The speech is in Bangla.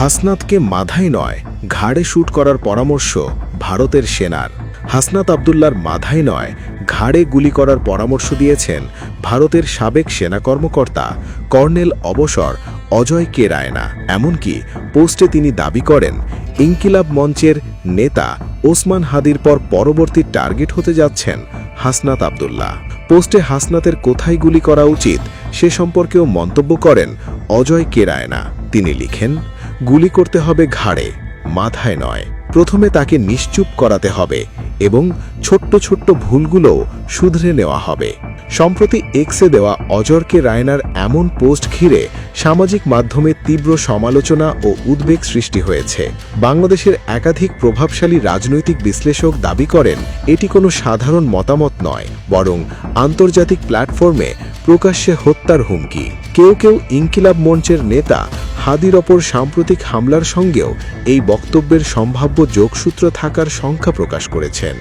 হাসনাতকে মাথায় নয় ঘাড়ে শ্যুট করার পরামর্শ ভারতের সেনার। হাসনাত আবদুল্লার মাথায় নয় ঘাড়ে গুলি করার পরামর্শ দিয়েছেন ভারতের সাবেক সেনা কর্মকর্তা কর্নেল অবসর অজয় কে রায়না। এমনকি পোস্টে তিনি দাবি করেন ইনকিলাব মঞ্চের নেতা ওসমান হাদির পর পরবর্তী টার্গেট হতে যাচ্ছেন হাসনাত আবদুল্লাহ। পোস্টে হাসনাতের কোথায় গুলি করা উচিত সে সম্পর্কেও মন্তব্য করেন অজয় কে রায়না। তিনি লিখেন, গুলি করতে হবে ঘাড়ে, মাথায় নয়। প্রথমে তাকে নিশ্চুপ করাতে হবে এবং ছোট্ট ছোট্ট ভুলগুলোও শুধরে নেওয়া হবে। সম্প্রতি এক্সে দেওয়া অজয় কে রায়নার এমন পোস্ট ঘিরে সামাজিক মাধ্যমে তীব্র সমালোচনা ও উদ্বেগ সৃষ্টি হয়েছে। বাংলাদেশের একাধিক প্রভাবশালী রাজনৈতিক বিশ্লেষক দাবি করেন এটি কোনো সাধারণ মতামত নয়, বরং আন্তর্জাতিক প্ল্যাটফর্মে প্রকাশ্যে হত্যার হুমকি। কেউ কেউ ইনকিলাব মঞ্চের নেতা হাদির ওপর সাম্প্রতিক হামলার সঙ্গেও এই বক্তব্যের সম্ভাব্য যোগসূত্র থাকার শঙ্কা প্রকাশ করেছেন।